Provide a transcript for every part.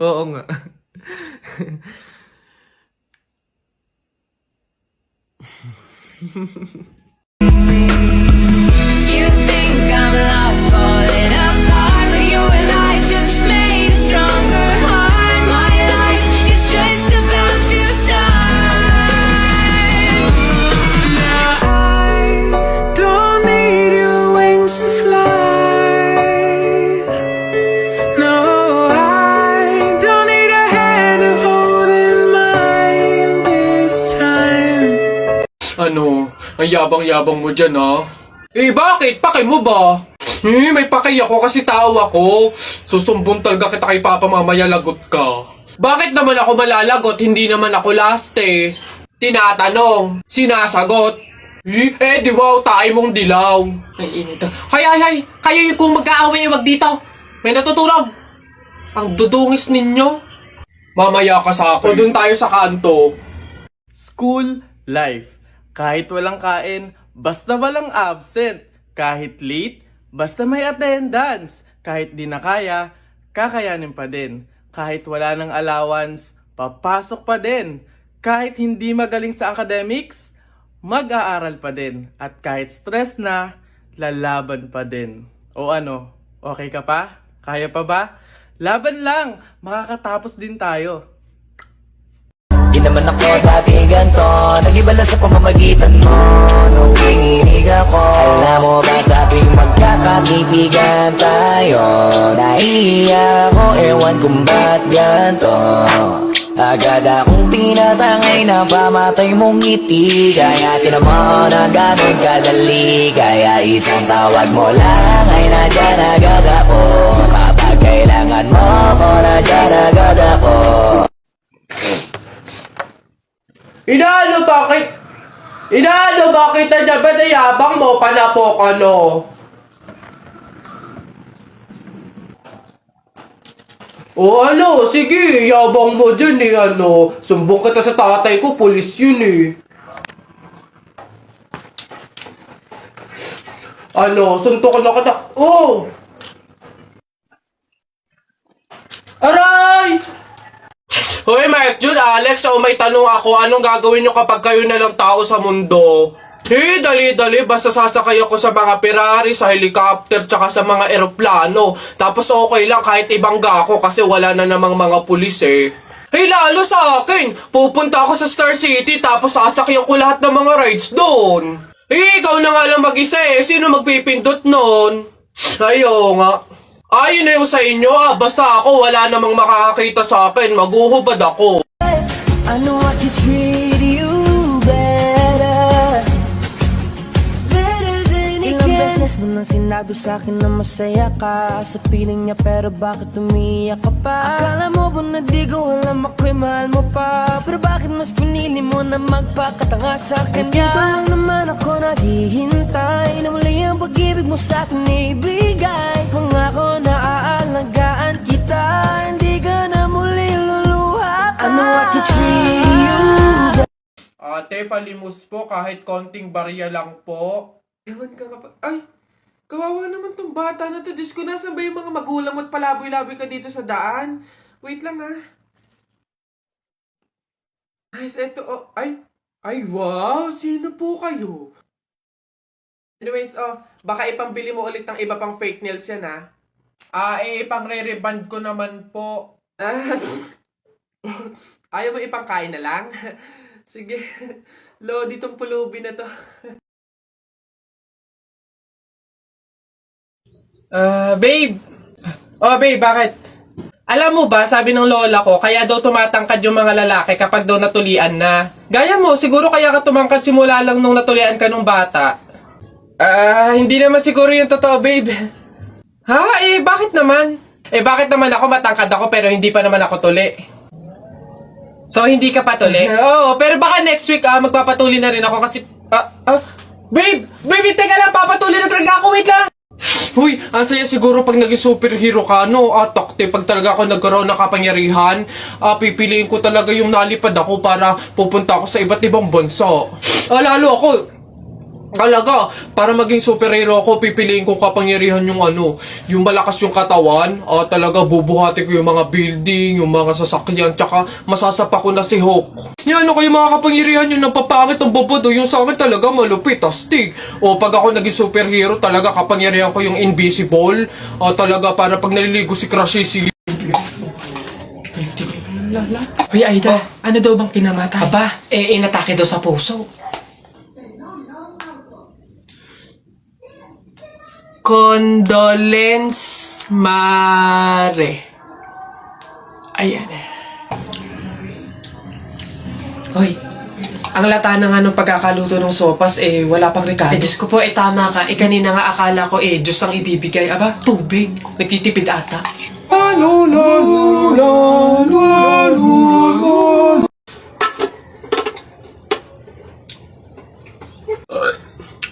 Oo nga. You think I'm lost, falling apart, but your lies just made a stronger heart. My life is just about to start. I don't need your wings to fly. No, I don't need a hand to hold in mine this time. Ano, ang yabang-yabang mo dyan, ha? Eh, bakit? Paki mo ba? May paki ako kasi tao ako. Susumbong talaga kita kay Papa mamaya, lagot ka. Bakit naman ako malalagot? Hindi naman ako last, eh. Tinatanong, sinasagot. Di wow, tayo mong dilaw. Ay, init. Hay, kayo yung kung mag-aaway, wag dito. May natutulog. Ang dudungis ninyo. Mamaya ka sa akin. O dun tayo sa kanto. School life. Kahit walang kain, basta walang absent. Kahit late, basta may attendance. Kahit di na kaya, kakayanin pa din. Kahit wala ng allowance, papasok pa din. Kahit hindi magaling sa academics, mag-aaral pa din. At kahit stress na, lalaban pa din. O ano, okay ka pa? Kaya pa ba? Laban lang, makakatapos din tayo. Di naman ako dati ganto, nag-iba lang sa pamamagitan mo nung kinilig ako. Alam mo ba sa tuwing magkakaibigan tayo, nahihiya ako, ewan kung ba't ganto. Agad akong tinatangay na pamatay mong ngiti, kaya tinamo na ganun kadali. Kaya isang tawag mo lang ay nandiyan agad ako. Kapag kailangan mo ko, nandiyan agad ako. Inaano bakit nandiyan ba na yabang mo? Panapok ano? O ano, sige, yabang mo dyan eh, ano. Sumbong kita sa tatay ko, pulis yun eh. Ano, suntok na kita. Oh! Aray! Hoy, Mark Jun, Alex, may tanong ako, anong gagawin nyo kapag kayo na lang tao sa mundo? Dali, basta sasakay ako sa mga Ferrari, sa helicopter, tsaka sa mga eroplano. Tapos okay lang kahit ibangga ako kasi wala na namang mga pulis eh. Lalo sa akin, pupunta ako sa Star City tapos sasakyan ko lahat ng mga rides doon. Ikaw na nga lang mag-isa eh, sino magpipindot nun? Ayo nga. Ayun na yung sa inyo basta ako wala namang makakakita sa akin, maguhubad ako. I know I can treat you better, better than it can. Ilang beses mo nang sinabi sa'kin na masaya ka sa piling niya, pero bakit umiiyak ka pa? Akala mo ba na di ko alam ako'y mahal mo pa? Pero bakit mas pinili mo na magpakatanga sa'kin? Dito lang naman ako naghihintay na muli ang pag-ibig mo sa'kin ibigay. Pangako na aalagaan kita, hindi ka na muli luluha pa. I know I can treat you. Ate, palimos po kahit konting barya lang po. Ewan ka nga pa. Ay, kawawa naman tong bata na to. Diyos ko, nasan ba yung mga magulang mo at palaboy-laboy ka dito sa daan? Wait lang Guys, eto, ay, wow, sino po kayo? Anyways, baka ipambili mo ulit ng iba pang fake nails yan, ha? Pang re-reband ko naman po. Ayaw mo ipangkain na lang? Sige, Lodi tong pulubi na to. Babe! Babe, bakit? Alam mo ba, sabi ng lola ko, kaya daw tumatangkad yung mga lalaki kapag daw natulian na. Gaya mo, siguro kaya ka tumangkad simula lang nung natulian ka nung bata. Hindi naman siguro yung totoo, babe. Ha? Bakit naman? Bakit naman ako matangkad ako pero hindi pa naman ako tuli? So, hindi ka patuli? Oo, pero baka next week, magpapatuli na rin ako kasi... Babe! Babe, teka lang, papatuli na talaga ako, wait lang! Huy, ang saya siguro pag naging superhero ka, no? Takte, pag talaga ako nagkaroon ng kapangyarihan, pipiliin ko talaga yung nalipad ako para pupunta ako sa iba't ibang bansa. Lalo ako, Talaga, para maging superhero ako, pipiliin ko kapangyarihan yung yung malakas yung katawan. Talaga, bubuhati ko yung mga building, yung mga sasakyan, tsaka masasapa ko na si Hulk. Yan, kayo mga kapangyarihan yung napapangit ang bobodo, yung sa akin talaga malupit, astig. Pag ako naging superhero, talaga kapangyarihan ko yung invisible. Talaga, para pag naliligo si Crush, si Hoy, Aida, ano daw bang kinamatay? Aba, inatake daw sa puso. Condolence Mare. Ayan eh. Hoy, ang lata na nga nung pagkakaluto ng sopas, wala pang rekado. Diyos ko po, tama ka. Kanina nga akala ko, Diyos ang ibibigay. Aba, tubig. Nagtitipid ata.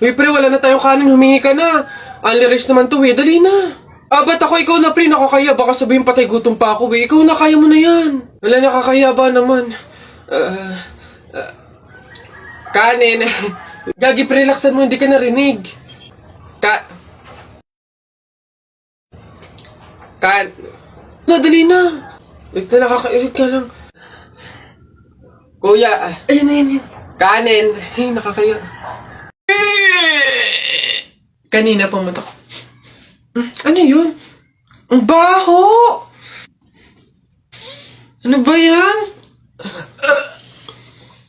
Uy, pre, wala na tayong kanin. Humingi ka na. Aliris naman to, Dali na. Ba't ako? Ikaw na, pre. Nakakaya. Baka sabihin patay gutom pa ako, Ikaw na, kaya mo na yan. Wala, nakakaya ba naman? Kanin. Gagi, pre, relaxan mo. Hindi ka narinig. Dali na. Wait na, nakakairit ka lang. Kuya. Ayan. Kanin. Ay, nakakaya. Kanina pumunta ko. Ano yun? Ang baho! Ano ba yan?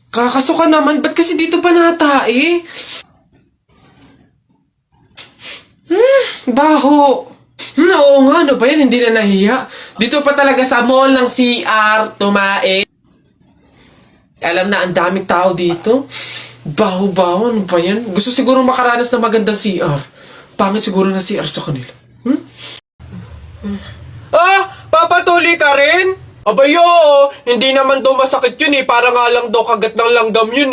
Kakasuka naman. Ba't kasi dito pa natae? Baho. Oo nga, ano ba yan? Hindi na nahiya. Dito pa talaga sa mall ng CR, tumae. Alam na, ang daming tao dito. Baho-baho, ano ba yan? Gusto siguro makaranas na magandang CR. Pangit siguro na CR sa kanila. Papatuloy ka rin? Abay, oo. Hindi naman daw masakit yun Para nga lang daw kagat ng langgam yun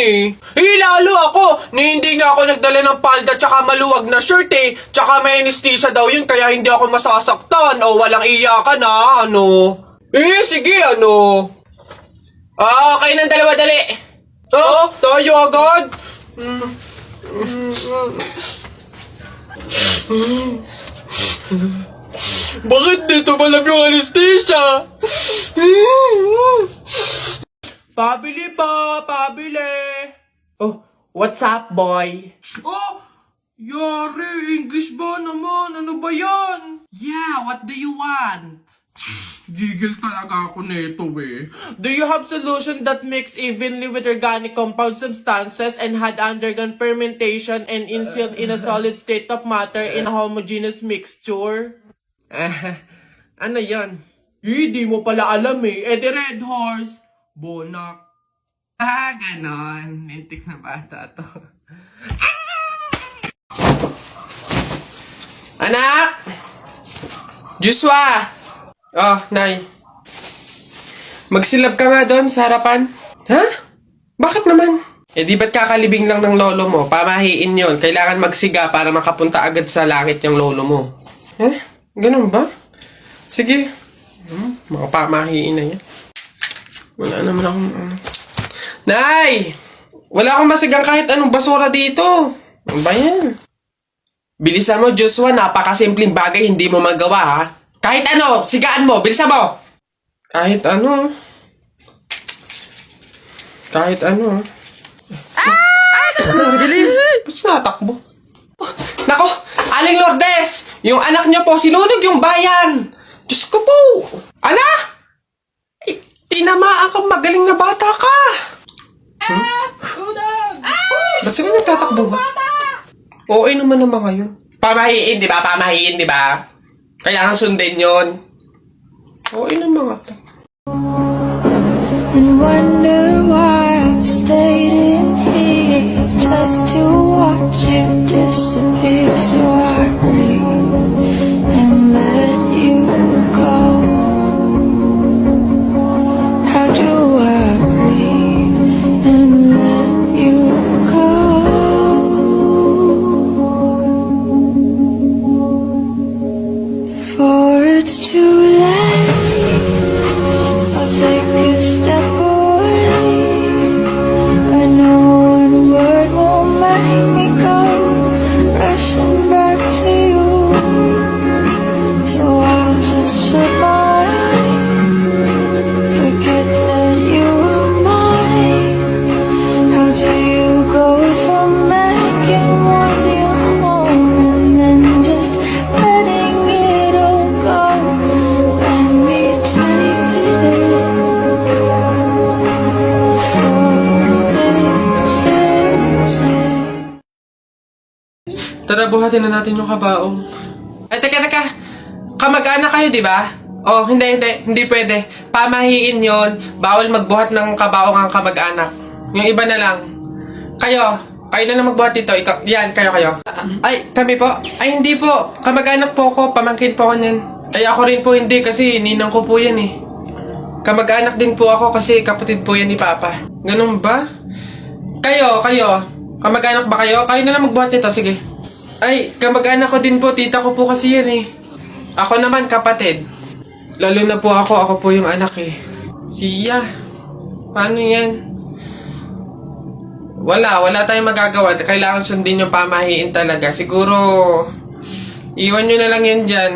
lalo ako. Hindi nga ako nagdala ng palda tsaka maluwag na shirt Tsaka may anesthesia daw yun kaya hindi ako masasaktan. Walang iyakan sige, okay ng dalawa, dali. Tayo agad. Bakit dito malab yung anesthesia? Pabili pa, pabili. What's up, boy? Yari, English ba naman? Ano ba yan? Yeah, what do you want? Gigil talaga ako nito Do you have solution that mix evenly with organic compound substances and had undergone fermentation and instilled in a solid state of matter in a homogeneous mixture? Ano yan? Di mo pala alam the Red Horse. Bonak. Ganon. Nintik na bata to. Anak! Joshua! Nay. Magsilab ka nga doon sa harapan. Ha? Bakit naman? Di ba't kakalibing lang ng lolo mo? Pamahiin yon. Kailangan magsiga para makapunta agad sa langit yung lolo mo. Ganun ba? Sige. Mga pamahiin na yan. Wala naman akong... Nay! Wala akong masigang kahit anong basura dito. Ano ba yan? Bilisan mo, Joshua. Napakasimpleng bagay hindi mo magawa, ha? Kahit ano, sigaan mo. Bilisan mo. Kahit ano. Kahit ano, ha? Bilis. Ba't natakbo? Nako, Aling Lourdes! Yung anak niyo po, sinunog yung bayan! Diyos ko po! Tinamaan kang magaling na bata ka! Ba't sila nagtatakbo ba? Okay naman ang mga yun. Pamahiin, di ba? Pamahiin, di ba? Kailangan sundin yun. Okay naman mga to. And wonder why I stayed in here just to watch you disappear. So I breathe and let you go. How do I breathe and let you go? For it's too late. buhatin na natin yung kabaong. Ay, teka. Kamag-anak kayo, di ba? Oh, hindi pwede. Pamahiin yon. Bawal magbuhat ng kabaong ang kamag-anak. Yung iba na lang. Kayo na lang magbuhat dito. Ikaw, yan, kayo. Ay, kami po? Ay, hindi po. Kamag-anak po ako. Pamangkin po ako niyan. Ay, ako rin po hindi kasi ninang ko po yan eh. Kamag-anak din po ako kasi kapatid po yan ni Papa. Ganun ba? Kayo. Kamag-anak ba kayo? Kayo na lang magbuhat nito, sige. Ay, kamag-anak ko din po. Tita ko po kasi yan eh. Ako naman, kapatid. Lalo na po ako po yung anak eh. Siya. Paano yan? Wala tayong magagawa. Kailangan sundin yung pamahiin talaga. Siguro, iwan nyo na lang yan dyan.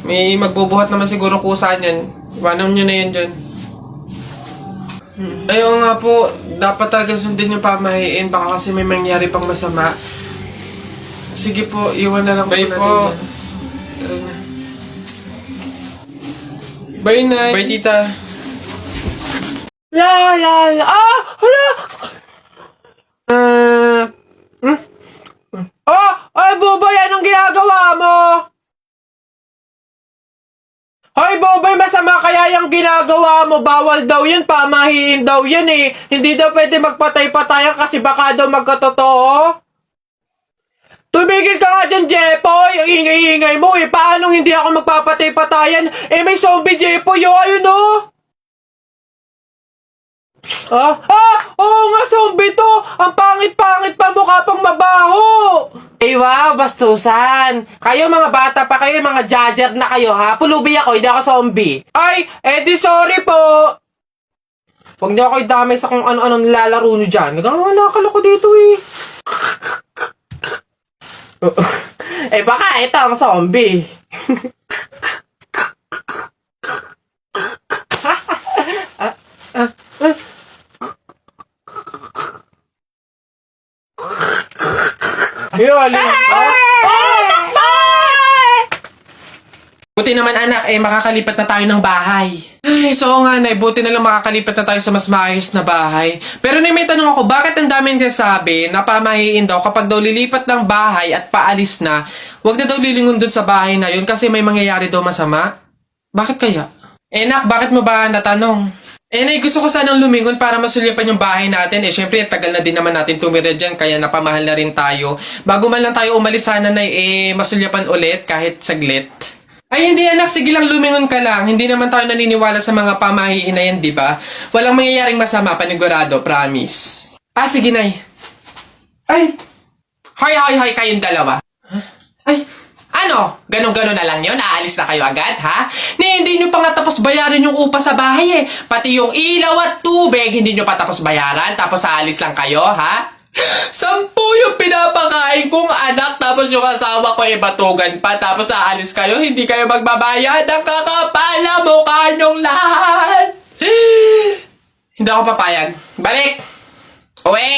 May magbubuhat naman siguro kusa yan. Iwanan nyo na yan dyan. Ayaw nga po, dapat talaga sundin yung pamahiin. Baka kasi may mangyari pang masama. Sige po, iwan na lang po natin. Po. Tara na. Bye, Nay. Bye, Tita. La. Ah! Hala! Ay, Boboy, anong ginagawa mo? Hoy, Boboy, masama kaya yung ginagawa mo. Bawal daw yan, pamahiin daw yan eh. Hindi daw pwede magpatay-patayan kasi baka daw magkatotoo. Tumigil ka nga dyan, Jepoy! Ang ingay-ingay mo eh! Paano hindi ako magpapatay-patayan? Eh, may zombie, Jepoy! Oh, ayun oh! Oo nga, zombie to! Ang pangit-pangit pa, mukha pang mabaho! Eh, wow, bastusan! Kayo mga bata pa kayo, mga judger na kayo, ha? Pulubi ako, hindi ako zombie. Ay, di sorry po! Huwag niyo ako idamay sa kung ano-ano nilalaro niyo dyan. Nagkakalakal ako dito eh. Baka ito ang zombie. Ayun. Buti naman anak, makakalipat na tayo ng bahay. Ay, so nga Nay, buti na lang makakalipat na tayo sa mas maayos na bahay. Pero may tanong ako, bakit ang daming kasabi na pamahiin daw kapag daw lilipat ng bahay at paalis na, wag na daw lilingon dun sa bahay na yun kasi may mangyayari daw masama? Bakit kaya? Nak, bakit mo ba natanong? Nay, gusto ko sanang lumingon para masulyapan yung bahay natin. Syempre, tagal na din naman natin tumira dyan, kaya napamahal na rin tayo. Bago man lang tayo umalis sana na masulyapan ulit kahit saglit. Ay, hindi anak. Sige lang, lumingon ka lang. Hindi naman tayo naniniwala sa mga pamahiin na yan, di ba? Walang mangyayaring masama, panigurado, promise. Sige, Nay. Ay! Hoy, kayong dalawa. Ay, ano? Ganon-ganon na lang yun? Aalis na kayo agad, ha? Hindi nyo pa nga tapos bayaran yung upa sa bahay eh. Pati yung ilaw at tubig, hindi nyo pa tapos bayaran. Tapos aalis lang kayo, ha? 10 yung pinapakain kong anak, tapos yung asawa ko batugan pa, tapos aalis kayo, hindi kayo magbabayad. Ang kakapala mukha nyong lahat. Hindi ako papayag. Balik! Uwi!